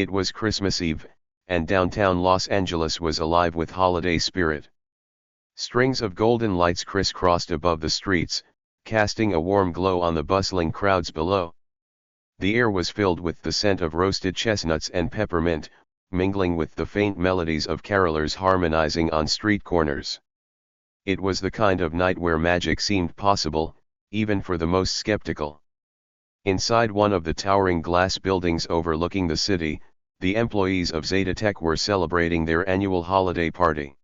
It was Christmas Eve, and downtown Los Angeles was alive with holiday spirit. Strings of golden lights crisscrossed above the streets, casting a warm glow on the bustling crowds below. The air was filled with the scent of roasted chestnuts and peppermint, mingling with the faint melodies of carolers harmonizing on street corners. It was the kind of night where magic seemed possible, even for the most skeptical. Inside one of the towering glass buildings overlooking the city, the employees of Zeta Tech were celebrating their annual holiday party.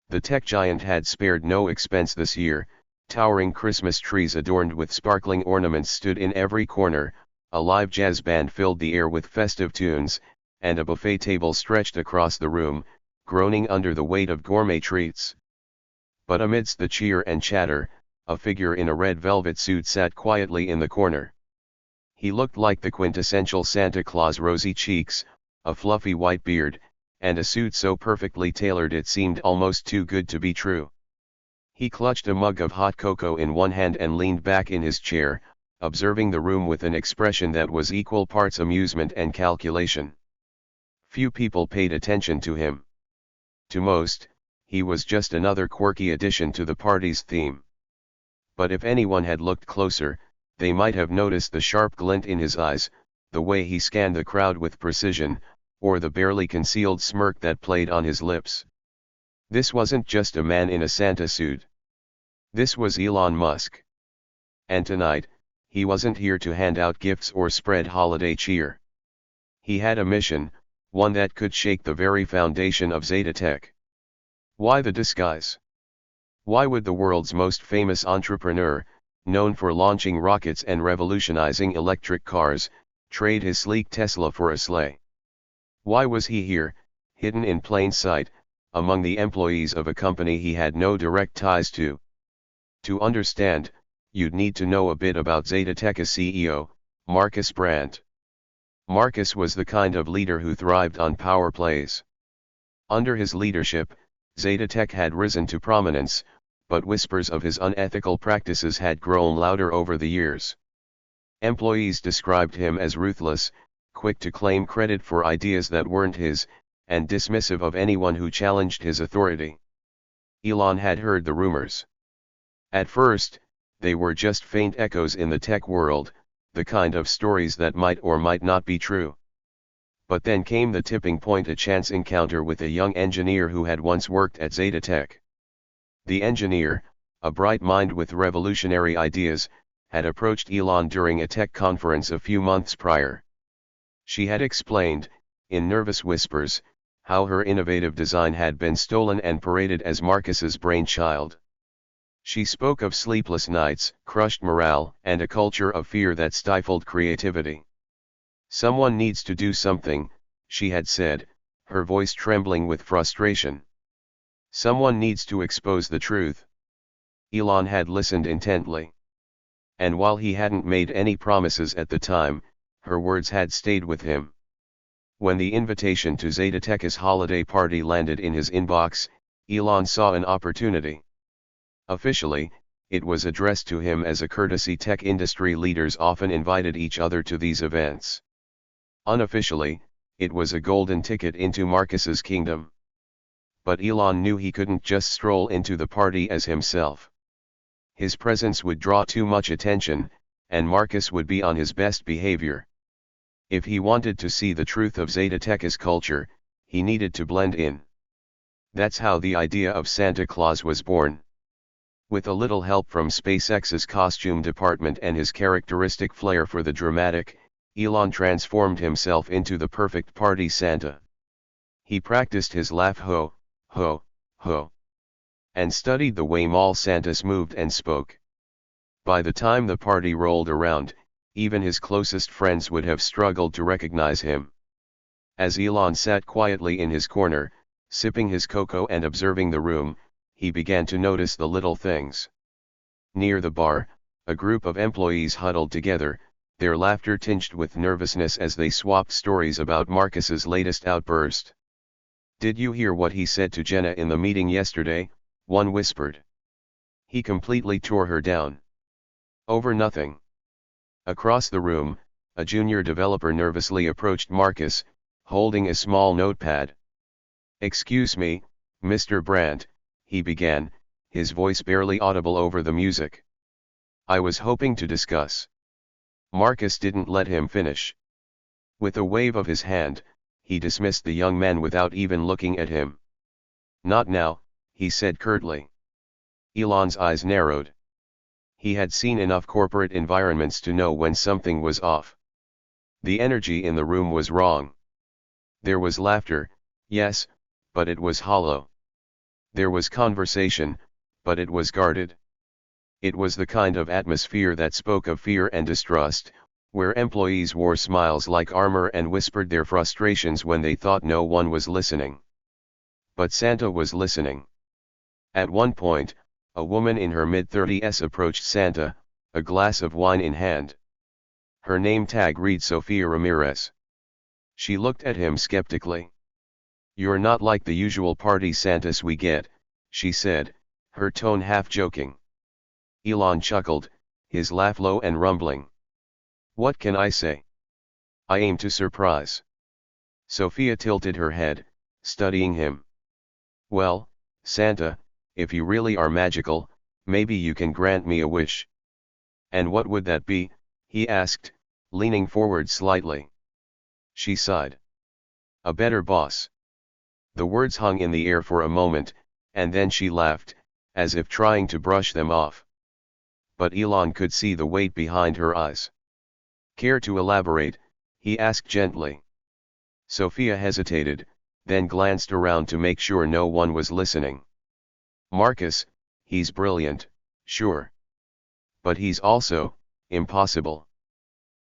The tech giant had spared no expense this year. Towering Christmas trees adorned with sparkling ornaments stood in every corner, a live jazz band filled the air with festive tunes, and a buffet table stretched across the room, groaning under the weight of gourmet treats. But amidst the cheer and chatter, a figure in a red velvet suit sat quietly in the corner. He looked like the quintessential Santa Claus: rosy cheeks, a fluffy white beard, and a suit so perfectly tailored it seemed almost too good to be true. He clutched a mug of hot cocoa in one hand and leaned back in his chair, observing the room with an expression that was equal parts amusement and calculation. Few people paid attention to him. To most, he was just another quirky addition to the party's theme. But if anyone had looked closer, they might have noticed the sharp glint in his eyes, the way he scanned the crowd with precision, or the barely concealed smirk that played on his lips. This wasn't just a man in a Santa suit. This was Elon Musk. And tonight, he wasn't here to hand out gifts or spread holiday cheer. He had a mission, one that could shake the very foundation of Zeta Tech. Why the disguise? Why would the world's most famous entrepreneur, known for launching rockets and revolutionizing electric cars, trade his sleek Tesla for a sleigh? Why was he here, hidden in plain sight, among the employees of a company he had no direct ties to? To understand, you'd need to know a bit about Zeta Tech's CEO, Marcus Brandt. Marcus was the kind of leader who thrived on power plays. Under his leadership, Zeta Tech had risen to prominence, but whispers of his unethical practices had grown louder over the years. Employees described him as ruthless, quick to claim credit for ideas that weren't his, and dismissive of anyone who challenged his authority. Elon had heard the rumors. At first, they were just faint echoes in the tech world, the kind of stories that might or might not be true. But then came the tipping point: a chance encounter with a young engineer who had once worked at Zeta Tech. The engineer, a bright mind with revolutionary ideas, had approached Elon during a tech conference a few months prior. She had explained, in nervous whispers, how her innovative design had been stolen and paraded as Marcus's brainchild. She spoke of sleepless nights, crushed morale, and a culture of fear that stifled creativity. "Someone needs to do something," she had said, her voice trembling with frustration. "Someone needs to expose the truth." Elon had listened intently. And while he hadn't made any promises at the time, her words had stayed with him. When the invitation to Zeta Tech's holiday party landed in his inbox, Elon saw an opportunity. Officially, it was addressed to him as a courtesy. Tech industry leaders often invited each other to these events. Unofficially, it was a golden ticket into Marcus's kingdom. But Elon knew he couldn't just stroll into the party as himself. His presence would draw too much attention, and Marcus would be on his best behavior. If he wanted to see the truth of Zeta Tech's culture, he needed to blend in. That's how the idea of Santa Claus was born. With a little help from SpaceX's costume department and his characteristic flair for the dramatic, Elon transformed himself into the perfect party Santa. He practiced his laugh: ho, ho, ho, and studied the way mall Santas moved and spoke. By the time the party rolled around, even his closest friends would have struggled to recognize him. As Elon sat quietly in his corner, sipping his cocoa and observing the room, he began to notice the little things. Near the bar, a group of employees huddled together, their laughter tinged with nervousness as they swapped stories about Marcus's latest outburst. "Did you hear what he said to Jenna in the meeting yesterday?" one whispered. "He completely tore her down. Over nothing." Across the room, a junior developer nervously approached Marcus, holding a small notepad. "Excuse me, Mr. Brandt," he began, his voice barely audible over the music. "I was hoping to discuss." Marcus didn't let him finish. With a wave of his hand, he dismissed the young man without even looking at him. "Not now," he said curtly. Elon's eyes narrowed. He had seen enough corporate environments to know when something was off. The energy in the room was wrong. There was laughter, yes, but it was hollow. There was conversation, but it was guarded. It was the kind of atmosphere that spoke of fear and distrust, where employees wore smiles like armor and whispered their frustrations when they thought no one was listening. But Santa was listening. At one point, a woman in her mid-30s approached Santa, a glass of wine in hand. Her name tag read Sofia Ramirez. She looked at him skeptically. "You're not like the usual party Santas we get," she said, her tone half joking. Elon chuckled, his laugh low and rumbling. "What can I say? I aim to surprise." Sophia tilted her head, studying him. "Well, Santa, if you really are magical, maybe you can grant me a wish." "And what would that be?" he asked, leaning forward slightly. She sighed. "A better boss." The words hung in the air for a moment, and then she laughed, as if trying to brush them off. But Elon could see the weight behind her eyes. "Care to elaborate?" he asked gently. Sophia hesitated, then glanced around to make sure no one was listening. "Marcus, he's brilliant, sure. But he's also impossible.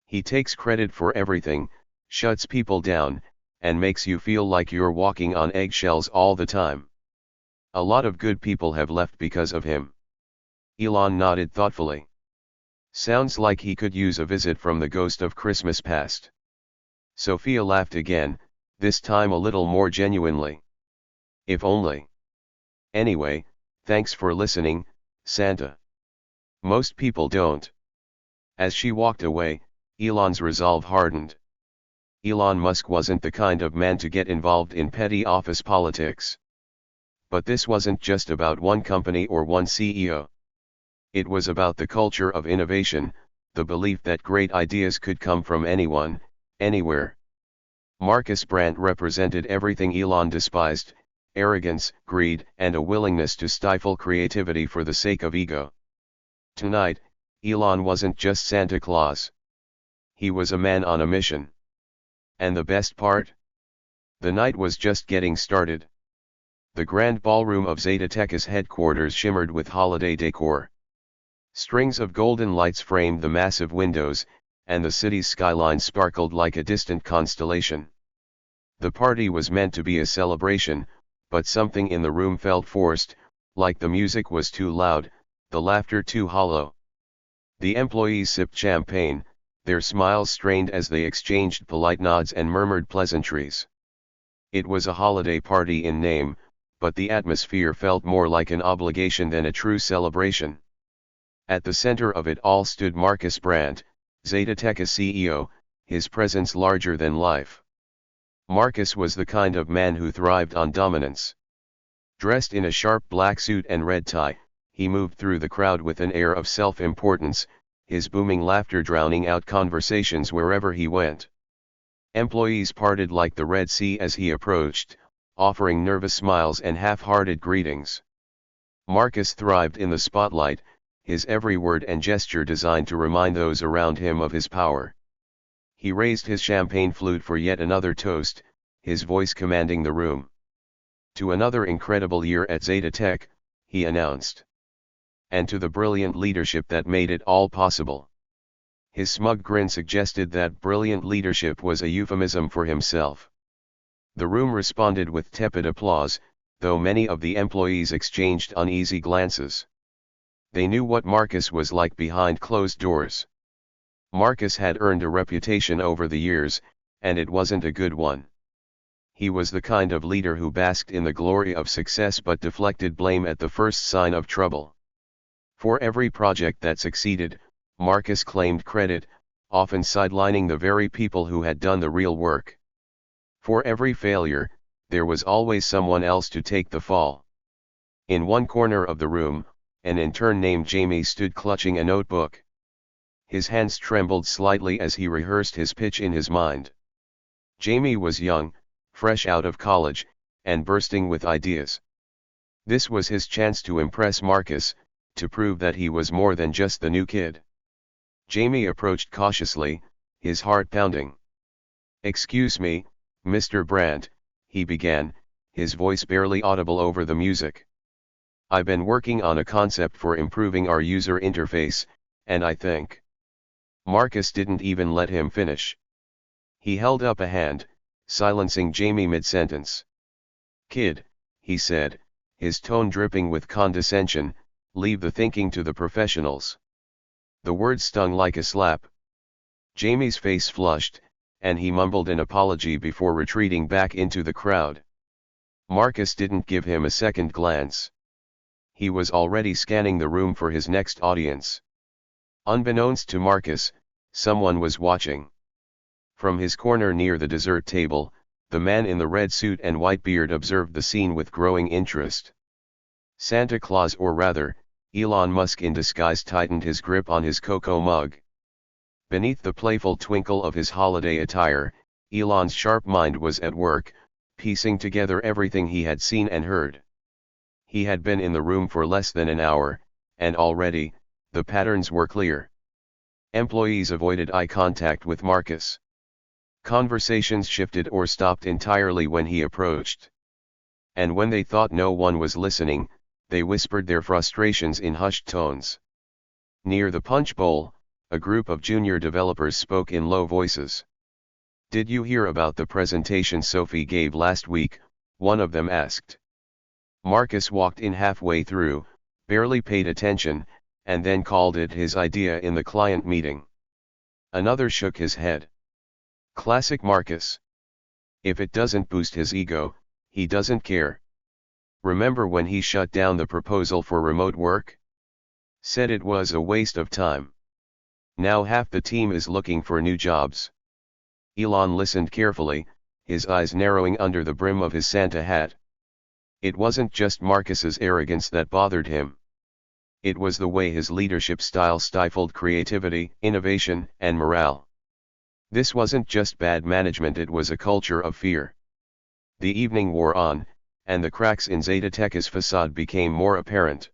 He takes credit for everything, shuts people down, and makes you feel like you're walking on eggshells all the time. A lot of good people have left because of him." Elon nodded thoughtfully. "Sounds like he could use a visit from the ghost of Christmas past." Sophia laughed again, this time a little more genuinely. "If only. Anyway, thanks for listening, Santa. Most people don't." As she walked away, Elon's resolve hardened. Elon Musk wasn't the kind of man to get involved in petty office politics. But this wasn't just about one company or one CEO. It was about the culture of innovation, the belief that great ideas could come from anyone, anywhere. Marcus Brandt represented everything Elon despised: arrogance, greed, and a willingness to stifle creativity for the sake of ego. Tonight, Elon wasn't just Santa Claus. He was a man on a mission. And the best part? The night was just getting started. The grand ballroom of Zetatek's headquarters shimmered with holiday decor. Strings of golden lights framed the massive windows, and the city's skyline sparkled like a distant constellation. The party was meant to be a celebration, but something in the room felt forced, like the music was too loud, the laughter too hollow. The employees sipped champagne, their smiles strained as they exchanged polite nods and murmured pleasantries. It was a holiday party in name, but the atmosphere felt more like an obligation than a true celebration. At the center of it all stood Marcus Brandt, Zetatek's CEO, his presence larger than life. Marcus was the kind of man who thrived on dominance. Dressed in a sharp black suit and red tie, he moved through the crowd with an air of self-importance, his booming laughter drowning out conversations wherever he went. Employees parted like the Red Sea as he approached, offering nervous smiles and half-hearted greetings. Marcus thrived in the spotlight, his every word and gesture designed to remind those around him of his power. He raised his champagne flute for yet another toast, his voice commanding the room. "To another incredible year at Zetatek," he announced. "And to the brilliant leadership that made it all possible." His smug grin suggested that brilliant leadership was a euphemism for himself. The room responded with tepid applause, though many of the employees exchanged uneasy glances. They knew what Marcus was like behind closed doors. Marcus had earned a reputation over the years, and it wasn't a good one. He was the kind of leader who basked in the glory of success but deflected blame at the first sign of trouble. For every project that succeeded, Marcus claimed credit, often sidelining the very people who had done the real work. For every failure, there was always someone else to take the fall. In one corner of the room, an intern named Jamie stood clutching a notebook. His hands trembled slightly as he rehearsed his pitch in his mind. Jamie was young, fresh out of college, and bursting with ideas. This was his chance to impress Marcus, to prove that he was more than just the new kid. Jamie approached cautiously, his heart pounding. "Excuse me, Mr. Brandt," he began, his voice barely audible over the music. "I've been working on a concept for improving our user interface, and I think..." Marcus didn't even let him finish. He held up a hand, silencing Jamie mid-sentence. "Kid," he said, his tone dripping with condescension, "leave the thinking to the professionals." The words stung like a slap. Jamie's face flushed, and he mumbled an apology before retreating back into the crowd. Marcus didn't give him a second glance. He was already scanning the room for his next audience. Unbeknownst to Marcus, someone was watching. From his corner near the dessert table, the man in the red suit and white beard observed the scene with growing interest. Santa Claus, or rather, Elon Musk in disguise, tightened his grip on his cocoa mug. Beneath the playful twinkle of his holiday attire, Elon's sharp mind was at work, piecing together everything he had seen and heard. He had been in the room for less than an hour, and already, the patterns were clear. Employees avoided eye contact with Marcus. Conversations shifted or stopped entirely when he approached. And when they thought no one was listening, they whispered their frustrations in hushed tones. Near the punch bowl, a group of junior developers spoke in low voices. "Did you hear about the presentation Sophie gave last week?" one of them asked. Marcus walked in halfway through, barely paid attention, and then called it his idea in the client meeting. Another shook his head. Classic Marcus. If it doesn't boost his ego, he doesn't care. Remember when he shut down the proposal for remote work? Said it was a waste of time. Now half the team is looking for new jobs. Elon listened carefully, his eyes narrowing under the brim of his Santa hat. It wasn't just Marcus's arrogance that bothered him. It was the way his leadership style stifled creativity, innovation, and morale. This wasn't just bad management, it was a culture of fear. The evening wore on, and the cracks in Zetatech's facade became more apparent.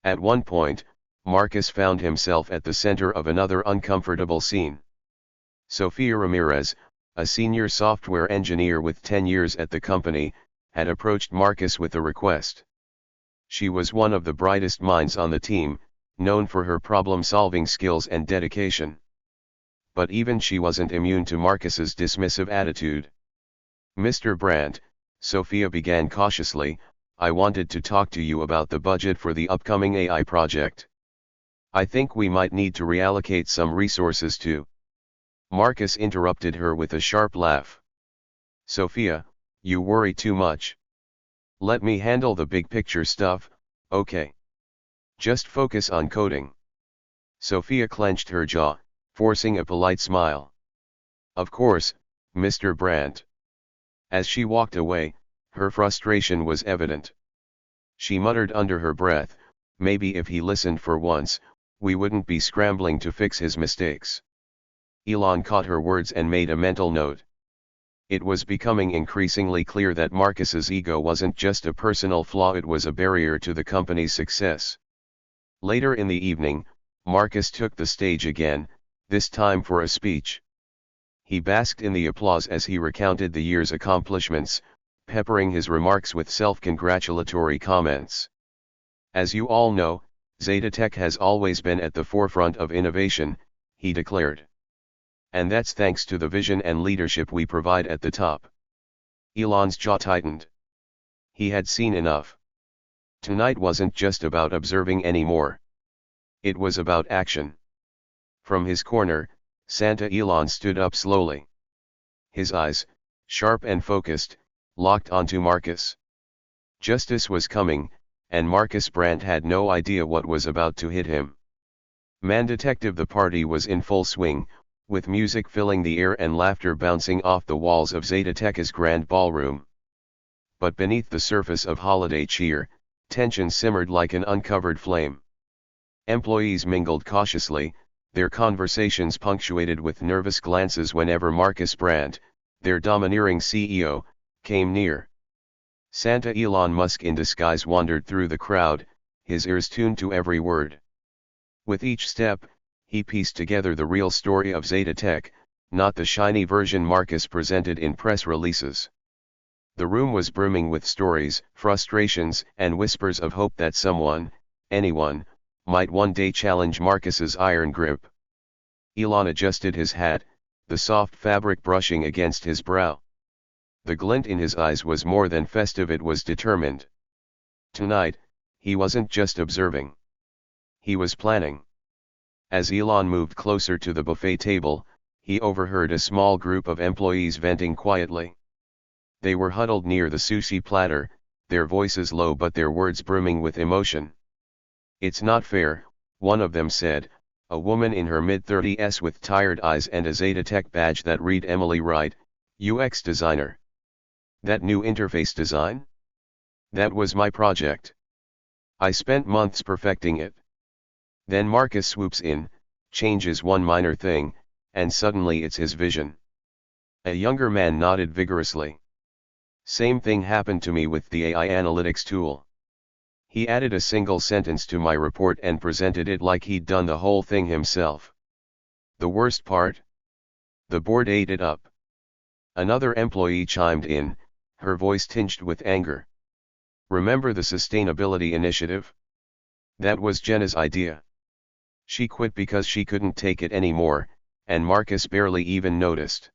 At one point, Marcus found himself at the center of another uncomfortable scene. Sofia Ramirez, a senior software engineer with 10 years at the company, had approached Marcus with a request. She was one of the brightest minds on the team, known for her problem-solving skills and dedication. But even she wasn't immune to Marcus's dismissive attitude. "Mr. Brandt," Sofia began cautiously, "I wanted to talk to you about the budget for the upcoming AI project. I think we might need to reallocate some resources to..." Marcus interrupted her with a sharp laugh. "Sofia, you worry too much. Let me handle the big picture stuff, okay? Just focus on coding." Sofia clenched her jaw, forcing a polite smile. "Of course, Mr. Brandt." As she walked away, her frustration was evident. She muttered under her breath, maybe if he listened for once, we wouldn't be scrambling to fix his mistakes. Elon caught her words and made a mental note. It was becoming increasingly clear that Marcus's ego wasn't just a personal flaw, it was a barrier to the company's success. Later in the evening, Marcus took the stage again, this time for a speech. He basked in the applause as he recounted the year's accomplishments, peppering his remarks with self-congratulatory comments. "As you all know, Zetatech has always been at the forefront of innovation," he declared. "And that's thanks to the vision and leadership we provide at the top." Elon's jaw tightened. He had seen enough. Tonight wasn't just about observing anymore. It was about action. From his corner, Santa Elon stood up slowly. His eyes, sharp and focused, locked onto Marcus. Justice was coming, and Marcus Brandt had no idea what was about to hit him. Man Detective, the party was in full swing, with music filling the air and laughter bouncing off the walls of Zetatech's grand ballroom. But beneath the surface of holiday cheer, tension simmered like an uncovered flame. Employees mingled cautiously, their conversations punctuated with nervous glances whenever Marcus Brandt, their domineering CEO, came near. Santa Elon Musk in disguise wandered through the crowd, his ears tuned to every word. With each step, he pieced together the real story of Zetatech, not the shiny version Marcus presented in press releases. The room was brimming with stories, frustrations, and whispers of hope that someone, anyone, might one day challenge Marcus's iron grip. Elon adjusted his hat, the soft fabric brushing against his brow. The glint in his eyes was more than festive, it was determined. Tonight, he wasn't just observing. He was planning. As Elon moved closer to the buffet table, he overheard a small group of employees venting quietly. They were huddled near the sushi platter, their voices low but their words brimming with emotion. "It's not fair," one of them said, a woman in her mid-30s with tired eyes and a Zetatech badge that read Emily Wright, UX designer. "That new interface design? That was my project. I spent months perfecting it." Then Marcus swoops in, changes one minor thing, and suddenly it's his vision. A younger man nodded vigorously. "Same thing happened to me with the AI analytics tool." He added a single sentence to my report and presented it like he'd done the whole thing himself. "The worst part? The board ate it up." Another employee chimed in, her voice tinged with anger. "Remember the sustainability initiative? That was Jenna's idea. She quit because she couldn't take it anymore, and Marcus barely even noticed.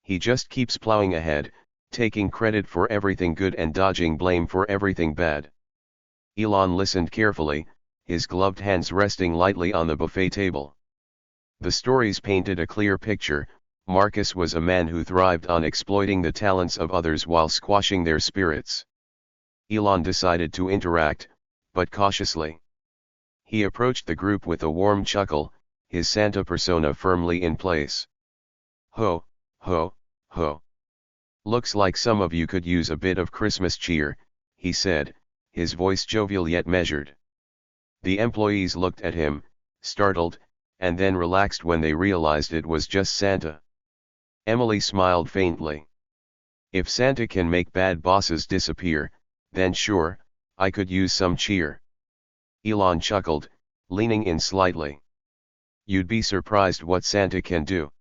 He just keeps plowing ahead, taking credit for everything good and dodging blame for everything bad." Elon listened carefully, his gloved hands resting lightly on the buffet table. The stories painted a clear picture. Marcus was a man who thrived on exploiting the talents of others while squashing their spirits. Elon decided to interact, but cautiously. He approached the group with a warm chuckle, his Santa persona firmly in place. "Ho, ho, ho. Looks like some of you could use a bit of Christmas cheer," he said, his voice jovial yet measured. The employees looked at him, startled, and then relaxed when they realized it was just Santa. Emily smiled faintly. "If Santa can make bad bosses disappear, then sure, I could use some cheer." Elon chuckled, leaning in slightly. "You'd be surprised what Santa can do.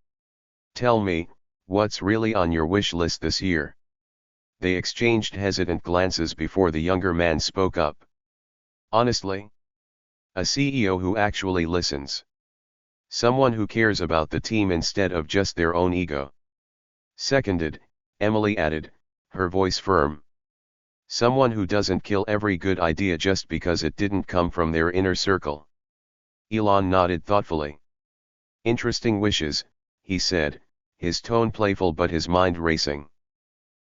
Tell me, what's really on your wish list this year?" They exchanged hesitant glances before the younger man spoke up. "Honestly? A CEO who actually listens. Someone who cares about the team instead of just their own ego." "Seconded," Emily added, her voice firm. "Someone who doesn't kill every good idea just because it didn't come from their inner circle." Elon nodded thoughtfully. "Interesting wishes," he said, his tone playful but his mind racing.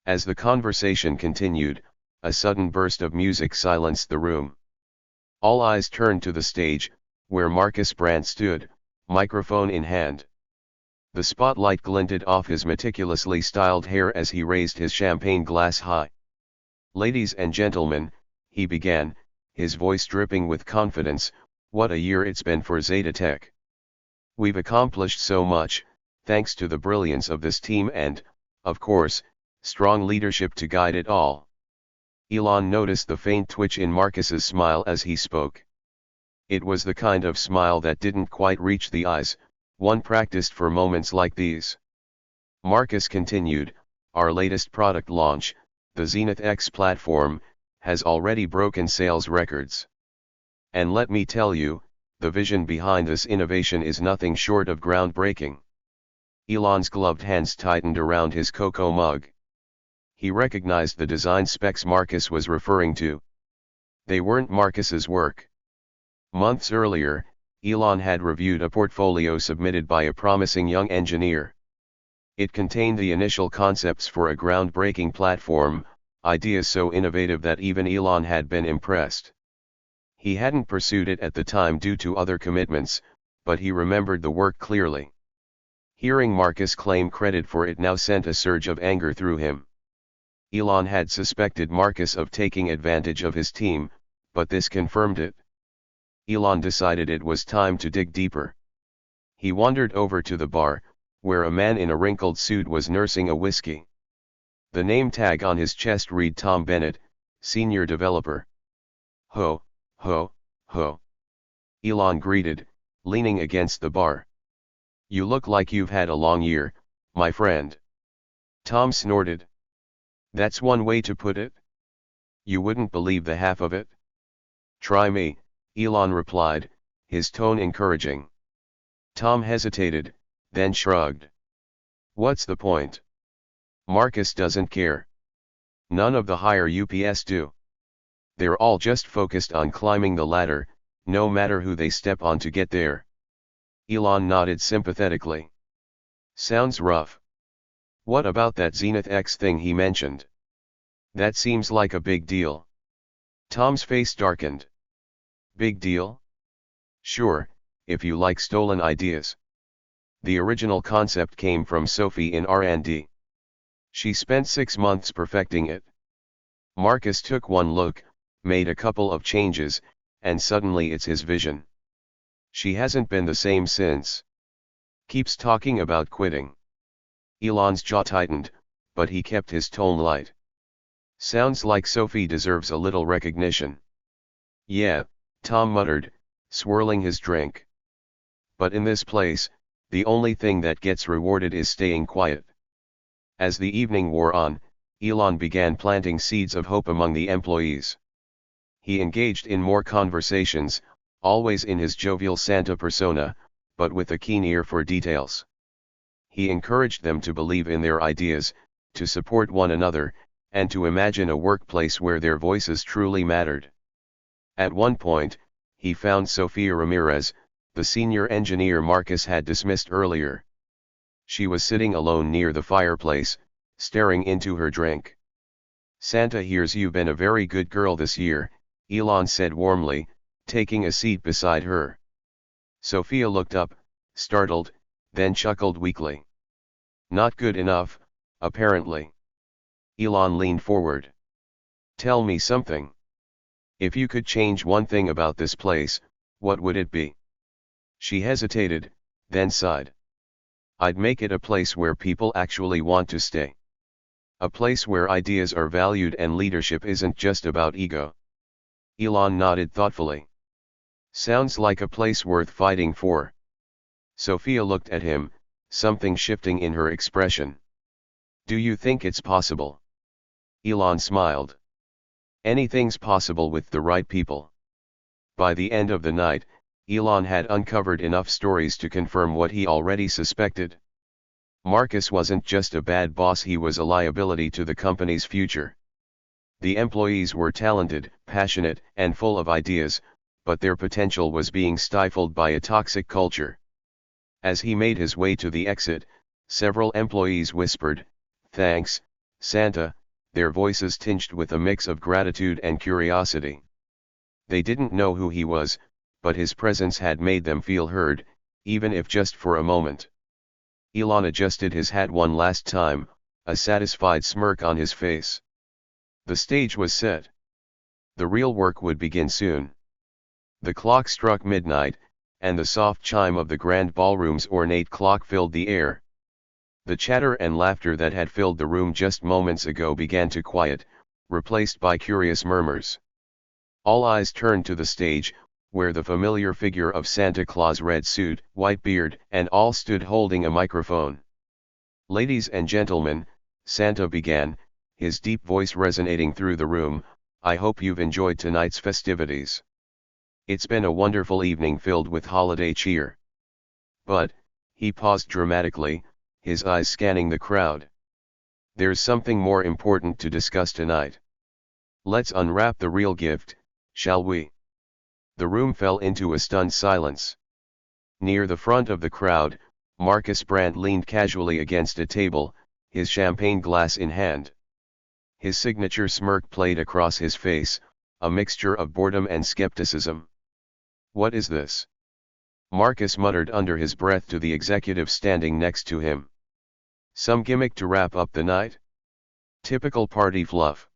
As the conversation continued, a sudden burst of music silenced the room. All eyes turned to the stage, where Marcus Brandt stood, microphone in hand. The spotlight glinted off his meticulously styled hair as he raised his champagne glass high. "Ladies and gentlemen," he began, his voice dripping with confidence, "what a year it's been for Zetatech. We've accomplished so much, thanks to the brilliance of this team and, of course, strong leadership to guide it all." Elon noticed the faint twitch in Marcus's smile as he spoke. It was the kind of smile that didn't quite reach the eyes, one practiced for moments like these. Marcus continued, "Our latest product launch, the Zenith X platform, has already broken sales records. And let me tell you, the vision behind this innovation is nothing short of groundbreaking." Elon's gloved hands tightened around his cocoa mug. He recognized the design specs Marcus was referring to. They weren't Marcus's work. Months earlier, Elon had reviewed a portfolio submitted by a promising young engineer. It contained the initial concepts for a groundbreaking platform, ideas so innovative that even Elon had been impressed. He hadn't pursued it at the time due to other commitments, but he remembered the work clearly. Hearing Marcus claim credit for it now sent a surge of anger through him. Elon had suspected Marcus of taking advantage of his team, but this confirmed it. Elon decided it was time to dig deeper. He wandered over to the bar, where a man in a wrinkled suit was nursing a whiskey. The name tag on his chest read Tom Bennett, Senior Developer. Ho, ho, ho. Elon greeted, leaning against the bar. You look like you've had a long year, my friend. Tom snorted. That's one way to put it. You wouldn't believe the half of it. Try me, Elon replied, his tone encouraging. Tom hesitated, then shrugged. What's the point? Marcus doesn't care. None of the higher UPS do. They're all just focused on climbing the ladder, no matter who they step on to get there. Elon nodded sympathetically. Sounds rough. What about that Zenith X thing he mentioned? That seems like a big deal. Tom's face darkened. Big deal? Sure, if you like stolen ideas. The original concept came from Sophie in R&D. She spent 6 months perfecting it. Marcus took one look, made a couple of changes, and suddenly it's his vision. She hasn't been the same since. Keeps talking about quitting. Elon's jaw tightened, but he kept his tone light. Sounds like Sophie deserves a little recognition. Yeah, Tom muttered, swirling his drink. But in this place, the only thing that gets rewarded is staying quiet. As the evening wore on, Elon began planting seeds of hope among the employees. He engaged in more conversations, always in his jovial Santa persona, but with a keen ear for details. He encouraged them to believe in their ideas, to support one another, and to imagine a workplace where their voices truly mattered. At one point, he found Sofia Ramirez, the senior engineer Marcus had dismissed earlier. She was sitting alone near the fireplace, staring into her drink. Santa hears you've been a very good girl this year, Elon said warmly, taking a seat beside her. Sophia looked up, startled, then chuckled weakly. Not good enough, apparently. Elon leaned forward. Tell me something. If you could change one thing about this place, what would it be? She hesitated, then sighed. I'd make it a place where people actually want to stay. A place where ideas are valued and leadership isn't just about ego. Elon nodded thoughtfully. Sounds like a place worth fighting for. Sophia looked at him, something shifting in her expression. Do you think it's possible? Elon smiled. Anything's possible with the right people. By the end of the night, Elon had uncovered enough stories to confirm what he already suspected. Marcus wasn't just a bad boss, he was a liability to the company's future. The employees were talented, passionate, and full of ideas, but their potential was being stifled by a toxic culture. As he made his way to the exit, several employees whispered, "Thanks, Santa," their voices tinged with a mix of gratitude and curiosity. They didn't know who he was, but his presence had made them feel heard, even if just for a moment. Elon adjusted his hat one last time, a satisfied smirk on his face. The stage was set. The real work would begin soon. The clock struck midnight, and the soft chime of the grand ballroom's ornate clock filled the air. The chatter and laughter that had filled the room just moments ago began to quiet, replaced by curious murmurs. All eyes turned to the stage, where the familiar figure of Santa Claus, red suit, white beard, and all stood holding a microphone. Ladies and gentlemen, Santa began, his deep voice resonating through the room, I hope you've enjoyed tonight's festivities. It's been a wonderful evening filled with holiday cheer. But, he paused dramatically, his eyes scanning the crowd. There's something more important to discuss tonight. Let's unwrap the real gift, shall we? The room fell into a stunned silence. Near the front of the crowd, Marcus Brandt leaned casually against a table, his champagne glass in hand. His signature smirk played across his face, a mixture of boredom and skepticism. What is this? Marcus muttered under his breath to the executive standing next to him. Some gimmick to wrap up the night? Typical party fluff.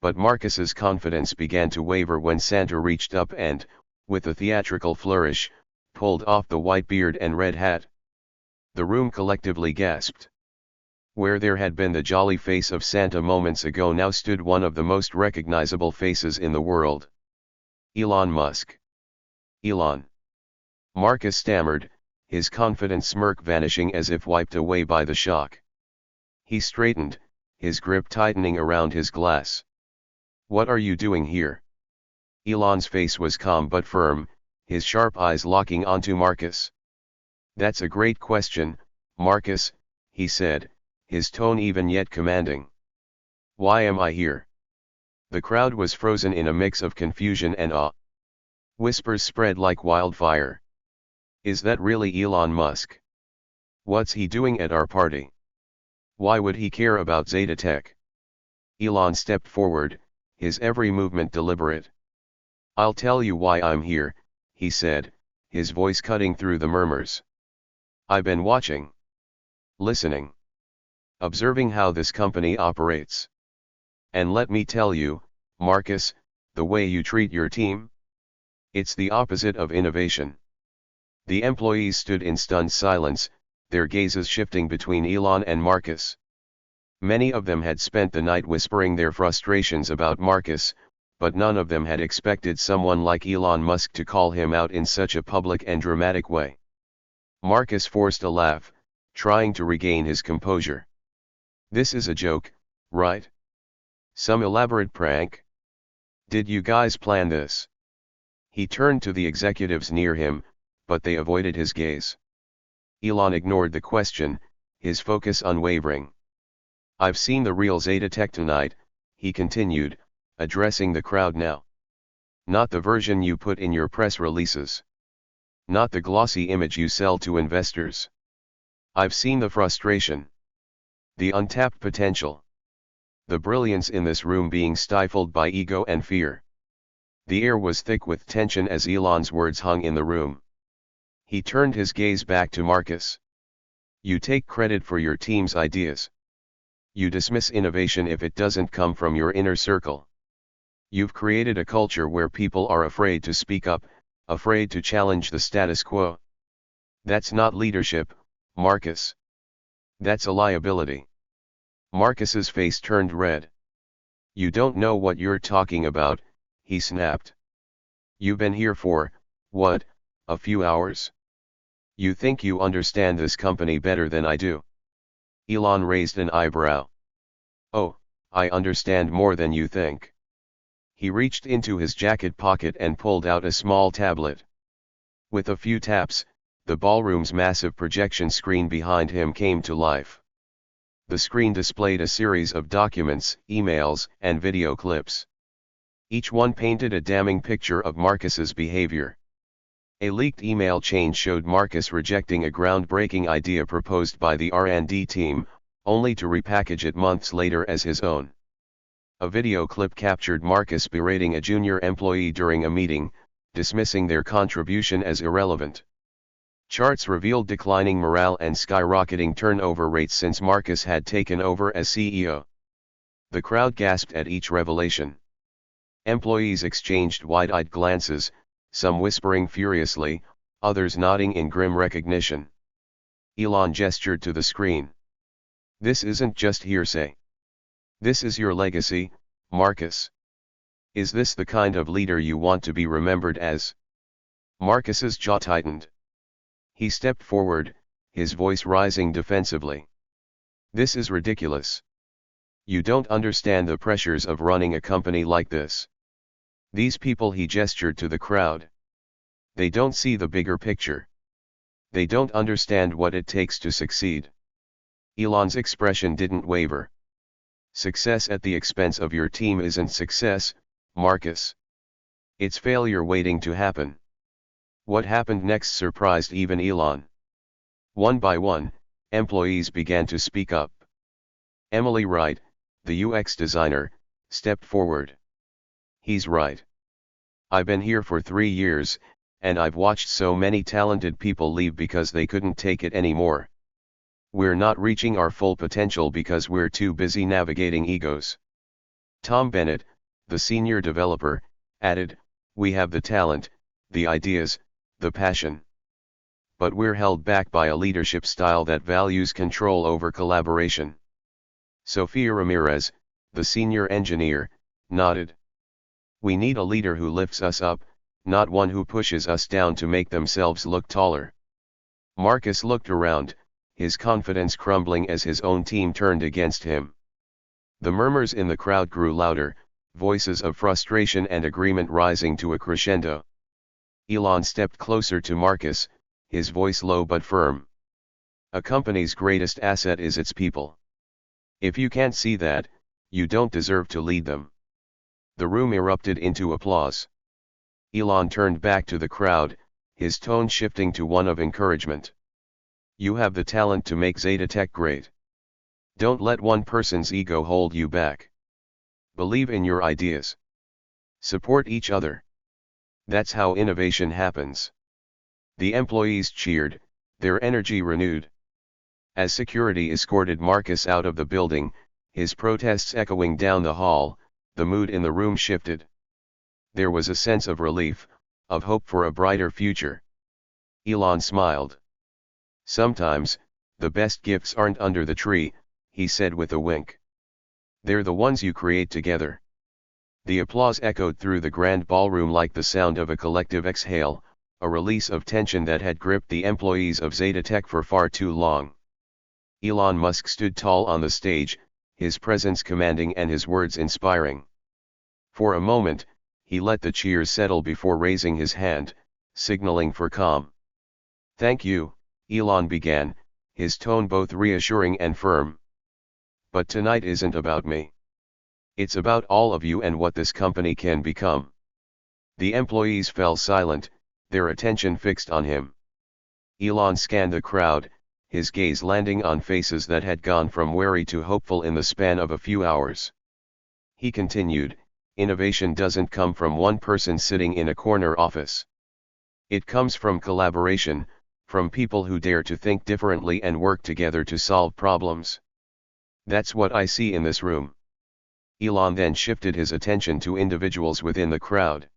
But Marcus's confidence began to waver when Santa reached up and, with a theatrical flourish, pulled off the white beard and red hat. The room collectively gasped. Where there had been the jolly face of Santa moments ago now stood one of the most recognizable faces in the world. Elon Musk. Elon. Marcus stammered, his confident smirk vanishing as if wiped away by the shock. He straightened, his grip tightening around his glass. What are you doing here? Elon's face was calm but firm, his sharp eyes locking onto Marcus. That's a great question, Marcus, he said, his tone even yet commanding. Why am I here? The crowd was frozen in a mix of confusion and awe. Whispers spread like wildfire. Is that really Elon Musk? What's he doing at our party? Why would he care about Zeta Tech? Elon stepped forward, his every movement deliberate. I'll tell you why I'm here, he said, his voice cutting through the murmurs. I've been watching. Listening. Observing how this company operates. And let me tell you, Marcus, the way you treat your team? It's the opposite of innovation. The employees stood in stunned silence, their gazes shifting between Elon and Marcus. Many of them had spent the night whispering their frustrations about Marcus, but none of them had expected someone like Elon Musk to call him out in such a public and dramatic way. Marcus forced a laugh, trying to regain his composure. This is a joke, right? Some elaborate prank? Did you guys plan this? He turned to the executives near him, but they avoided his gaze. Elon ignored the question, his focus unwavering. I've seen the real Zeta Tech tonight, he continued, addressing the crowd now. Not the version you put in your press releases. Not the glossy image you sell to investors. I've seen the frustration. The untapped potential. The brilliance in this room being stifled by ego and fear. The air was thick with tension as Elon's words hung in the room. He turned his gaze back to Marcus. You take credit for your team's ideas. You dismiss innovation if it doesn't come from your inner circle. You've created a culture where people are afraid to speak up, afraid to challenge the status quo. That's not leadership, Marcus. That's a liability. Marcus's face turned red. You don't know what you're talking about, he snapped. You've been here for, what, a few hours? You think you understand this company better than I do? Elon raised an eyebrow. Oh, I understand more than you think. He reached into his jacket pocket and pulled out a small tablet. With a few taps, the ballroom's massive projection screen behind him came to life. The screen displayed a series of documents, emails, and video clips. Each one painted a damning picture of Marcus's behavior. A leaked email chain showed Marcus rejecting a groundbreaking idea proposed by the R&D team, only to repackage it months later as his own. A video clip captured Marcus berating a junior employee during a meeting, dismissing their contribution as irrelevant. Charts revealed declining morale and skyrocketing turnover rates since Marcus had taken over as CEO. The crowd gasped at each revelation. Employees exchanged wide-eyed glances, some whispering furiously, others nodding in grim recognition. Elon gestured to the screen. This isn't just hearsay. This is your legacy, Marcus. Is this the kind of leader you want to be remembered as? Marcus's jaw tightened. He stepped forward, his voice rising defensively. This is ridiculous. You don't understand the pressures of running a company like this. These people, he gestured to the crowd. They don't see the bigger picture. They don't understand what it takes to succeed. Elon's expression didn't waver. Success at the expense of your team isn't success, Marcus. It's failure waiting to happen. What happened next surprised even Elon. One by one, employees began to speak up. Emily Wright, the UX designer, stepped forward. He's right. I've been here for 3 years, and I've watched so many talented people leave because they couldn't take it anymore. We're not reaching our full potential because we're too busy navigating egos. Tom Bennett, the senior developer, added, we have the talent, the ideas, the passion. But we're held back by a leadership style that values control over collaboration. Sofia Ramirez, the senior engineer, nodded. We need a leader who lifts us up, not one who pushes us down to make themselves look taller. Marcus looked around, his confidence crumbling as his own team turned against him. The murmurs in the crowd grew louder, voices of frustration and agreement rising to a crescendo. Elon stepped closer to Marcus, his voice low but firm. A company's greatest asset is its people. If you can't see that, you don't deserve to lead them. The room erupted into applause. Elon turned back to the crowd, his tone shifting to one of encouragement. You have the talent to make Zetatech great. Don't let one person's ego hold you back. Believe in your ideas. Support each other. That's how innovation happens. The employees cheered, their energy renewed. As security escorted Marcus out of the building, his protests echoing down the hall, the mood in the room shifted. There was a sense of relief, of hope for a brighter future. Elon smiled. Sometimes, the best gifts aren't under the tree, he said with a wink. They're the ones you create together. The applause echoed through the grand ballroom like the sound of a collective exhale, a release of tension that had gripped the employees of Zetatech for far too long. Elon Musk stood tall on the stage, his presence commanding and his words inspiring. For a moment, he let the cheers settle before raising his hand, signaling for calm. Thank you, Elon began, his tone both reassuring and firm. But tonight isn't about me. It's about all of you and what this company can become. The employees fell silent, their attention fixed on him. Elon scanned the crowd, his gaze landing on faces that had gone from wary to hopeful in the span of a few hours. He continued, innovation doesn't come from one person sitting in a corner office. It comes from collaboration, from people who dare to think differently and work together to solve problems. That's what I see in this room. Elon then shifted his attention to individuals within the crowd.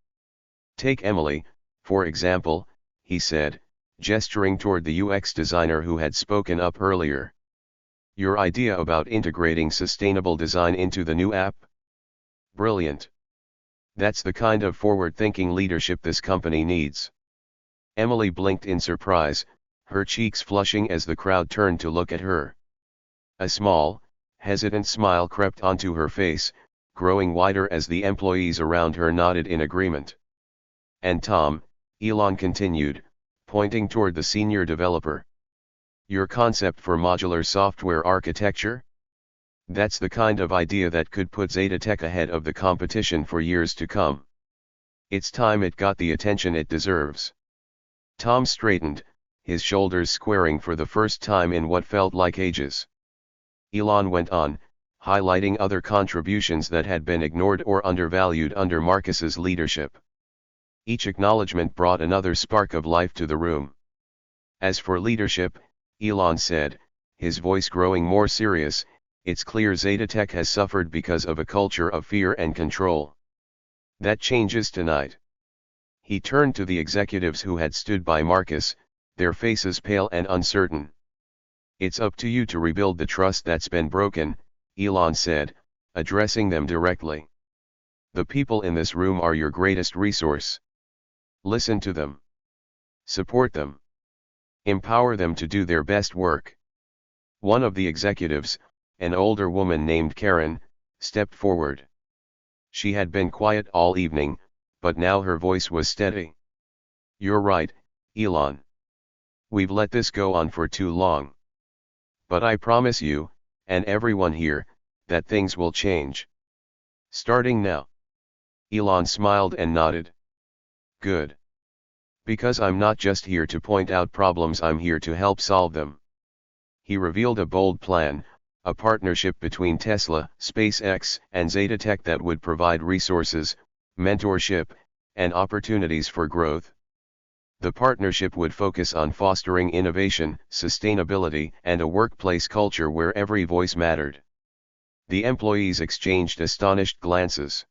Take Emily, for example, he said, gesturing toward the UX designer who had spoken up earlier. Your idea about integrating sustainable design into the new app? Brilliant. That's the kind of forward-thinking leadership this company needs. Emily blinked in surprise, her cheeks flushing as the crowd turned to look at her. A small, hesitant smile crept onto her face, growing wider as the employees around her nodded in agreement. And Tom, Elon continued, pointing toward the senior developer. Your concept for modular software architecture? That's the kind of idea that could put Zetatech ahead of the competition for years to come. It's time it got the attention it deserves. Tom straightened, his shoulders squaring for the first time in what felt like ages. Elon went on, highlighting other contributions that had been ignored or undervalued under Marcus's leadership. Each acknowledgement brought another spark of life to the room. As for leadership, Elon said, his voice growing more serious, it's clear Zetatech has suffered because of a culture of fear and control. That changes tonight. He turned to the executives who had stood by Marcus, their faces pale and uncertain. It's up to you to rebuild the trust that's been broken, Elon said, addressing them directly. The people in this room are your greatest resource. Listen to them. Support them. Empower them to do their best work. One of the executives, an older woman named Karen, stepped forward. She had been quiet all evening, but now her voice was steady. You're right, Elon. We've let this go on for too long. But I promise you, and everyone here, that things will change. Starting now. Elon smiled and nodded. Good. Because I'm not just here to point out problems, I'm here to help solve them. He revealed a bold plan, a partnership between Tesla, SpaceX, and Zetatech that would provide resources, mentorship, and opportunities for growth. The partnership would focus on fostering innovation, sustainability, and a workplace culture where every voice mattered. The employees exchanged astonished glances.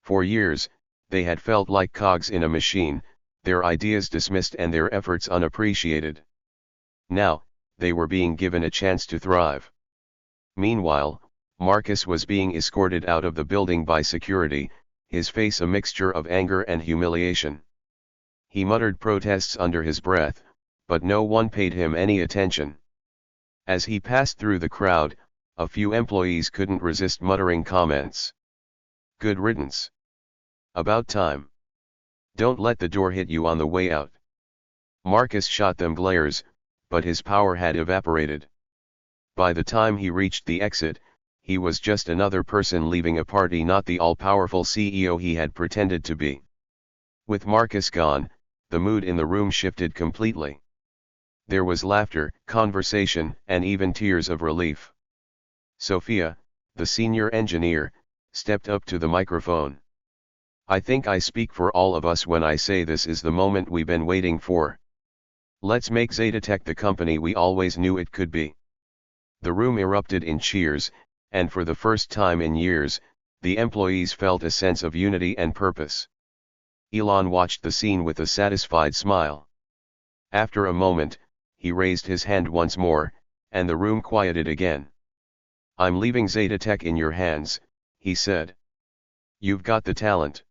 For years, they had felt like cogs in a machine, their ideas dismissed and their efforts unappreciated. Now, they were being given a chance to thrive. Meanwhile, Marcus was being escorted out of the building by security, his face a mixture of anger and humiliation. He muttered protests under his breath, but no one paid him any attention. As he passed through the crowd, a few employees couldn't resist muttering comments. Good riddance. About time. Don't let the door hit you on the way out. Marcus shot them glares, but his power had evaporated. By the time he reached the exit, he was just another person leaving a party, not the all-powerful CEO he had pretended to be. With Marcus gone, the mood in the room shifted completely. There was laughter, conversation, and even tears of relief. Sophia, the senior engineer, stepped up to the microphone. I think I speak for all of us when I say this is the moment we've been waiting for. Let's make Zetatech the company we always knew it could be. The room erupted in cheers, and for the first time in years, the employees felt a sense of unity and purpose. Elon watched the scene with a satisfied smile. After a moment, he raised his hand once more, and the room quieted again. I'm leaving Zetatech in your hands, he said. You've got the talent.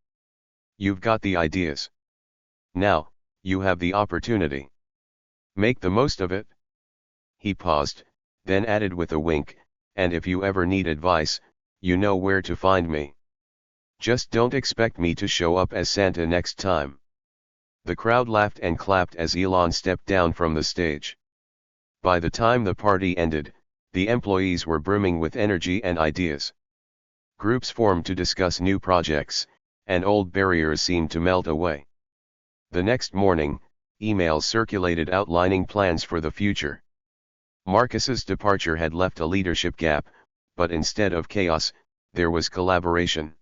You've got the ideas. Now, you have the opportunity. Make the most of it. He paused, then added with a wink, and if you ever need advice, you know where to find me. Just don't expect me to show up as Santa next time. The crowd laughed and clapped as Elon stepped down from the stage. By the time the party ended, the employees were brimming with energy and ideas. Groups formed to discuss new projects, and old barriers seemed to melt away. The next morning, emails circulated outlining plans for the future. Marcus's departure had left a leadership gap, but instead of chaos, there was collaboration.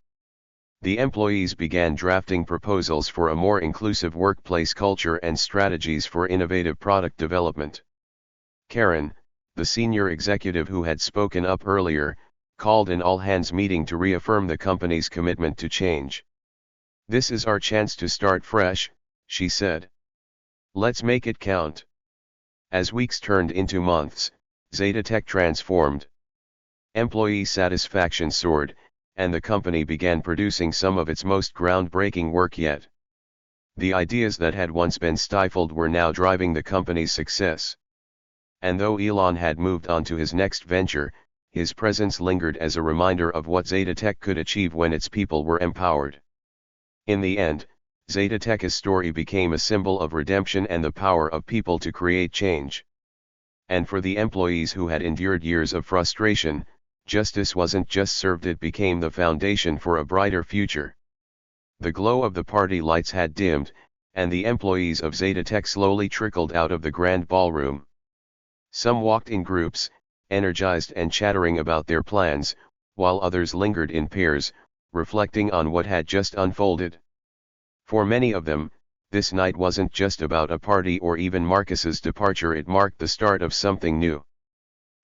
The employees began drafting proposals for a more inclusive workplace culture and strategies for innovative product development. Karen, the senior executive who had spoken up earlier, called an all-hands meeting to reaffirm the company's commitment to change. This is our chance to start fresh, she said. Let's make it count. As weeks turned into months, Zetatech transformed. Employee satisfaction soared, and the company began producing some of its most groundbreaking work yet. The ideas that had once been stifled were now driving the company's success. And though Elon had moved on to his next venture, his presence lingered as a reminder of what Zetatech could achieve when its people were empowered. In the end, Zetatech's story became a symbol of redemption and the power of people to create change. And for the employees who had endured years of frustration, justice wasn't just served, it became the foundation for a brighter future. The glow of the party lights had dimmed, and the employees of Zetatech slowly trickled out of the grand ballroom. Some walked in groups, energized and chattering about their plans, while others lingered in pairs, reflecting on what had just unfolded. For many of them, this night wasn't just about a party or even Marcus's departure, it marked the start of something new.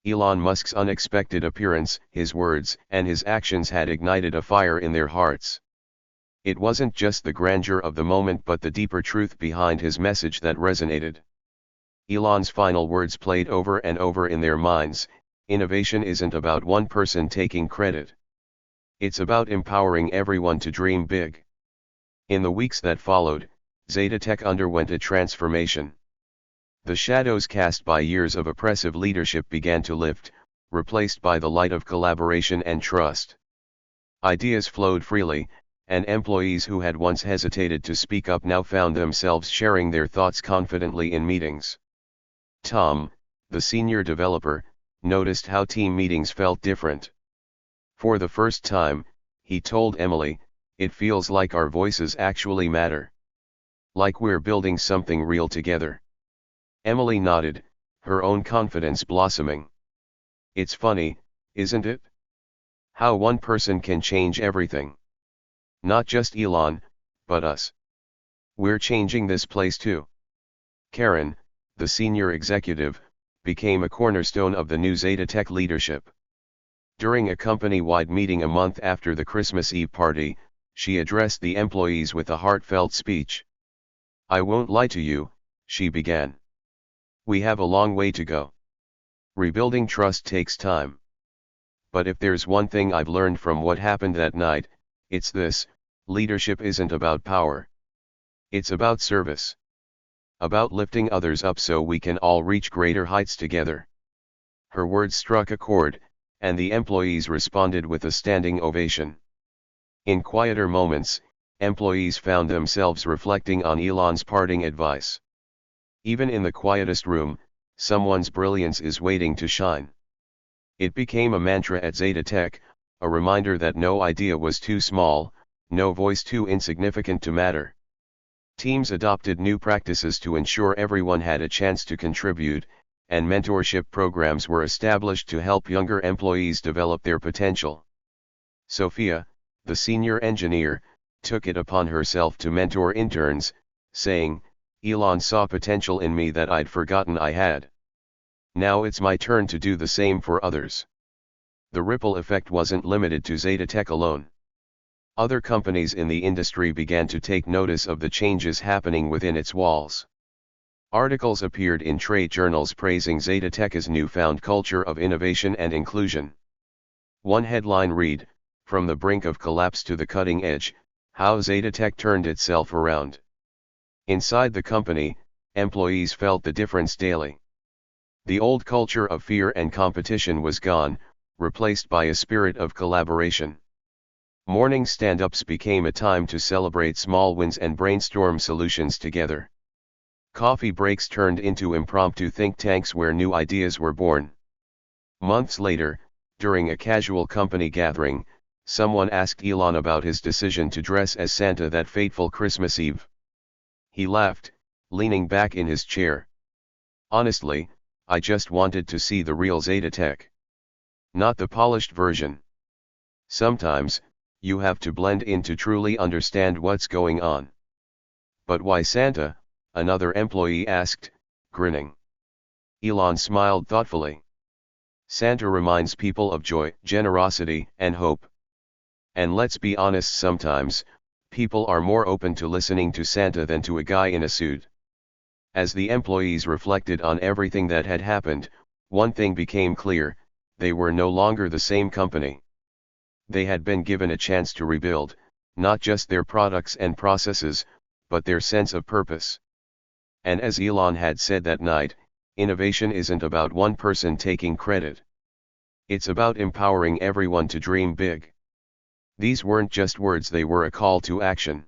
Elon Musk's unexpected appearance, his words and his actions had ignited a fire in their hearts. It wasn't just the grandeur of the moment but the deeper truth behind his message that resonated. Elon's final words played over and over in their minds: innovation isn't about one person taking credit. It's about empowering everyone to dream big. In the weeks that followed, Zetatech underwent a transformation. The shadows cast by years of oppressive leadership began to lift, replaced by the light of collaboration and trust. Ideas flowed freely, and employees who had once hesitated to speak up now found themselves sharing their thoughts confidently in meetings. Tom, the senior developer, noticed how team meetings felt different. For the first time, he told Emily, "It feels like our voices actually matter. Like we're building something real together." Emily nodded, her own confidence blossoming. "It's funny, isn't it? How one person can change everything. Not just Elon, but us." We're changing this place too. Karen, the senior executive, became a cornerstone of the new Zeta Tech leadership. During a company-wide meeting a month after the Christmas Eve party, she addressed the employees with a heartfelt speech. "I won't lie to you," she began. "We have a long way to go. Rebuilding trust takes time. But if there's one thing I've learned from what happened that night, it's this: leadership isn't about power. It's about service. About lifting others up so we can all reach greater heights together." Her words struck a chord, and the employees responded with a standing ovation. In quieter moments, employees found themselves reflecting on Elon's parting advice. Even in the quietest room, someone's brilliance is waiting to shine. It became a mantra at Zeta Tech, a reminder that no idea was too small, no voice too insignificant to matter. Teams adopted new practices to ensure everyone had a chance to contribute, and mentorship programs were established to help younger employees develop their potential. Sophia, the senior engineer, took it upon herself to mentor interns, saying, "Elon saw potential in me that I'd forgotten I had. Now it's my turn to do the same for others." The ripple effect wasn't limited to Zeta Tech alone. Other companies in the industry began to take notice of the changes happening within its walls. Articles appeared in trade journals praising Zeta Tech's newfound culture of innovation and inclusion. One headline read, "From the brink of collapse to the cutting edge, how Zeta Tech turned itself around." Inside the company, employees felt the difference daily. The old culture of fear and competition was gone, replaced by a spirit of collaboration. Morning stand-ups became a time to celebrate small wins and brainstorm solutions together. Coffee breaks turned into impromptu think tanks where new ideas were born. Months later, during a casual company gathering, someone asked Elon about his decision to dress as Santa that fateful Christmas Eve. He laughed, leaning back in his chair. "Honestly, I just wanted to see the real Zeta Tech. Not the polished version. Sometimes, you have to blend in to truly understand what's going on." "But why Santa?" another employee asked, grinning. Elon smiled thoughtfully. "Santa reminds people of joy, generosity, and hope. And let's be honest, sometimes, people are more open to listening to Santa than to a guy in a suit." As the employees reflected on everything that had happened, one thing became clear: they were no longer the same company. They had been given a chance to rebuild, not just their products and processes, but their sense of purpose. And as Elon had said that night, innovation isn't about one person taking credit. It's about empowering everyone to dream big. These weren't just words, they were a call to action.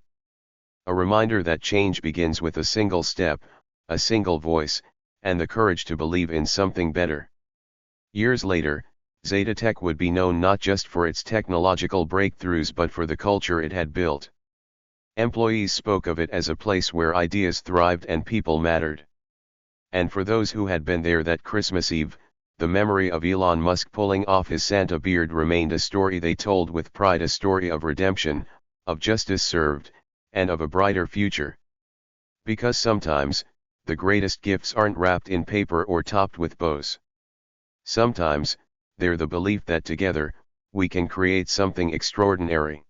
A reminder that change begins with a single step, a single voice, and the courage to believe in something better. Years later, Zeta Tech would be known not just for its technological breakthroughs but for the culture it had built. Employees spoke of it as a place where ideas thrived and people mattered. And for those who had been there that Christmas Eve, the memory of Elon Musk pulling off his Santa beard remained a story they told with pride, a story of redemption, of justice served, and of a brighter future. Because sometimes, the greatest gifts aren't wrapped in paper or topped with bows. Sometimes, they're the belief that together, we can create something extraordinary.